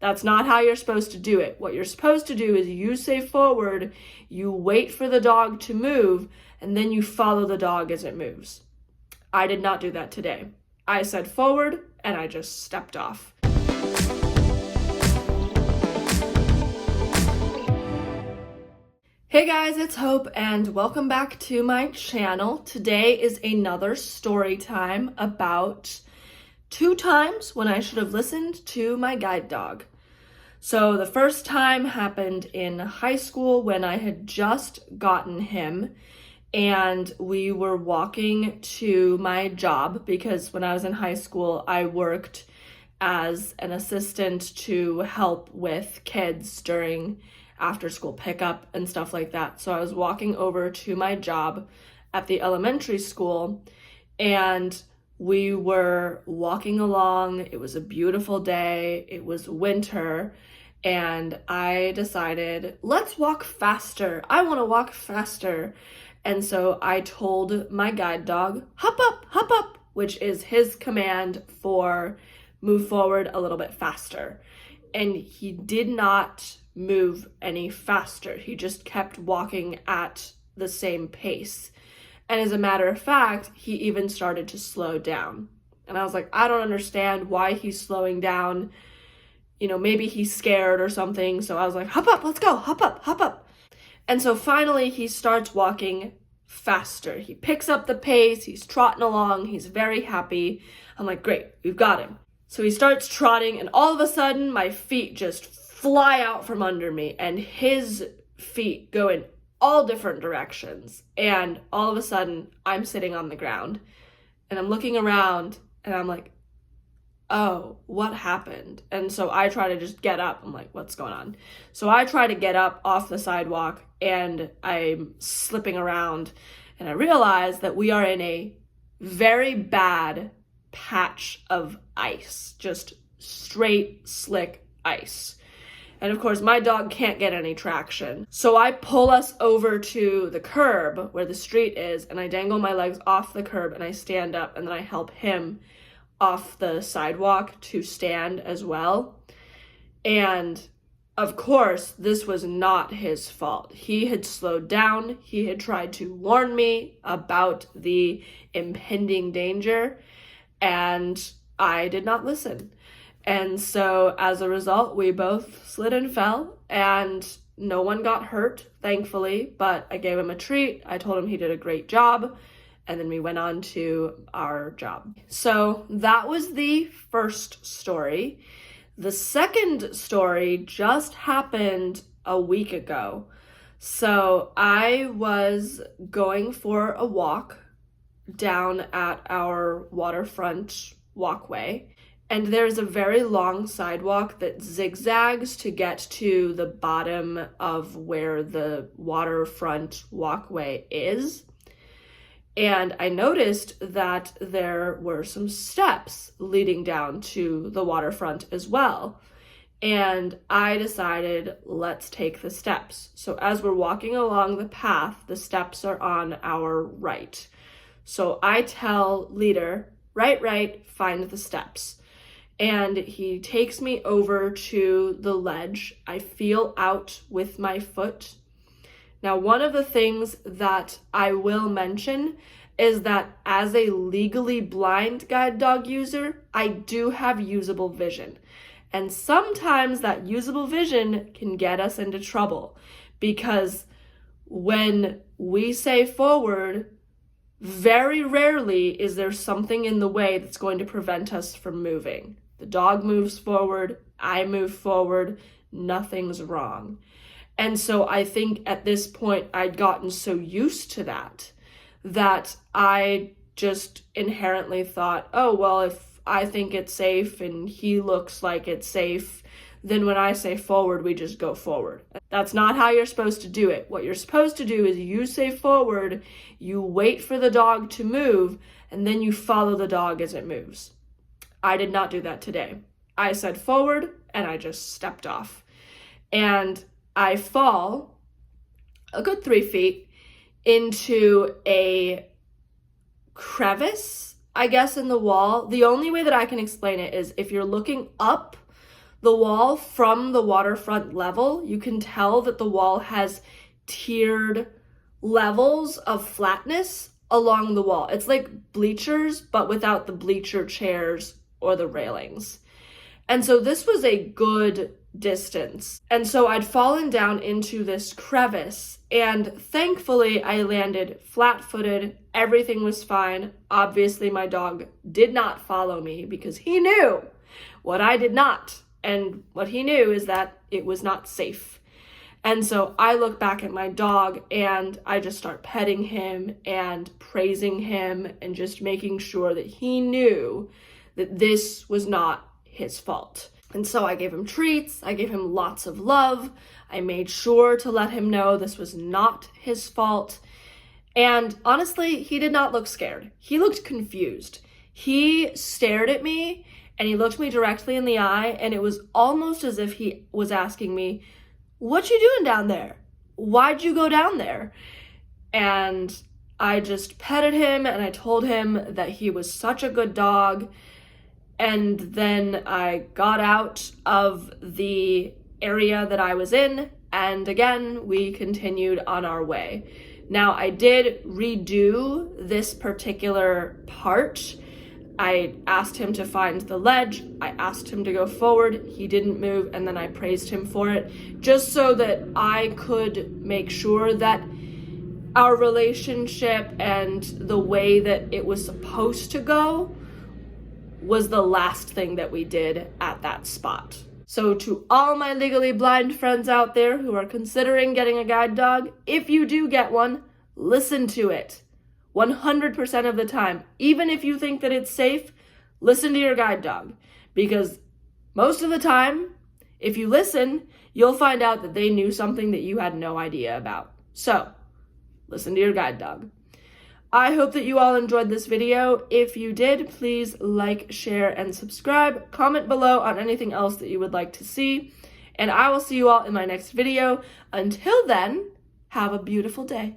That's not how you're supposed to do it. What you're supposed to do is you say forward, you wait for the dog to move, and then you follow the dog as it moves. I did not do that today. I said forward, and I just stepped off. Hey guys, it's Hope, and welcome back to my channel. Today is another story time about 2 times when I should have listened to my guide dog. So the first time happened in high school when I had just gotten him, and we were walking to my job because when I was in high school, I worked as an assistant to help with kids during after school pickup and stuff like that. So I was walking over to my job at the elementary school, and we were walking along. It was a beautiful day. It was winter, and I decided, let's walk faster. I want to walk faster. And so I told my guide dog, hop up, which is his command for move forward a little bit faster. And he did not move any faster. He just kept walking at the same pace. And as a matter of fact, he even started to slow down. And I was like, I don't understand why he's slowing down. You know, maybe he's scared or something. So I was like, hop up, let's go, hop up. And so finally he starts walking faster. He picks up the pace, he's trotting along, he's very happy. I'm like, great, we've got him. So he starts trotting, and all of a sudden my feet just fly out from under me, and his feet go in all different directions. And all of a sudden I'm sitting on the ground, and I'm looking around, and I'm like, oh, what happened? And so I try to just get up. I'm like, what's going on? So I try to get up off the sidewalk, and I'm slipping around, and I realize that we are in a very bad patch of ice, just straight, slick ice. And of course, my dog can't get any traction. So I pull us over to the curb where the street is, and I dangle my legs off the curb, and I stand up, and then I help him off the sidewalk to stand as well. And of course, this was not his fault. He had slowed down. He had tried to warn me about the impending danger, and I did not listen. And so as a result, we both slid and fell, and no one got hurt, thankfully, but I gave him a treat. I told him he did a great job, and then we went on to our job. So that was the first story. The second story just happened a week ago. So I was going for a walk down at our waterfront walkway, and there's a very long sidewalk that zigzags to get to the bottom of where the waterfront walkway is. And I noticed that there were some steps leading down to the waterfront as well. And I decided, let's take the steps. So as we're walking along the path, the steps are on our right. So I tell Leader, right, find the steps. And he takes me over to the ledge. I feel out with my foot. Now, one of the things that I will mention is that as a legally blind guide dog user, I do have usable vision. And sometimes that usable vision can get us into trouble, because when we say forward, very rarely is there something in the way that's going to prevent us from moving. The dog moves forward, I move forward, nothing's wrong. And so I think at this point I'd gotten so used to that I just inherently thought, oh, well, if I think it's safe and he looks like it's safe, then when I say forward, we just go forward. That's not how you're supposed to do it. What you're supposed to do is you say forward, you wait for the dog to move, and then you follow the dog as it moves. I did not do that today. I said forward, and I just stepped off. And I fall a good 3 feet into a crevice, I guess, in the wall. The only way that I can explain it is if you're looking up the wall from the waterfront level, you can tell that the wall has tiered levels of flatness along the wall. It's like bleachers, but without the bleacher chairs or the railings. And so this was a good distance. And so I'd fallen down into this crevice, and thankfully I landed flat-footed. Everything was fine. Obviously my dog did not follow me because he knew what I did not. And what he knew is that it was not safe. And so I look back at my dog and I just start petting him and praising him and just making sure that he knew that this was not his fault. And so I gave him treats, I gave him lots of love, I made sure to let him know this was not his fault. And honestly, he did not look scared. He looked confused. He stared at me and he looked me directly in the eye, and it was almost as if he was asking me, "What you doing down there? Why'd you go down there?" And I just petted him and I told him that he was such a good dog. And then I got out of the area that I was in, and again, we continued on our way. Now, I did redo this particular part. I asked him to find the ledge, I asked him to go forward, he didn't move, and then I praised him for it, just so that I could make sure that our relationship and the way that it was supposed to go was the last thing that we did at that spot. So to all my legally blind friends out there who are considering getting a guide dog, if you do get one, listen to it. 100% of the time. Even if you think that it's safe, listen to your guide dog. Because most of the time, if you listen, you'll find out that they knew something that you had no idea about. So, listen to your guide dog. I hope that you all enjoyed this video. If you did, please like, share, and subscribe. Comment below on anything else that you would like to see. And I will see you all in my next video. Until then, have a beautiful day.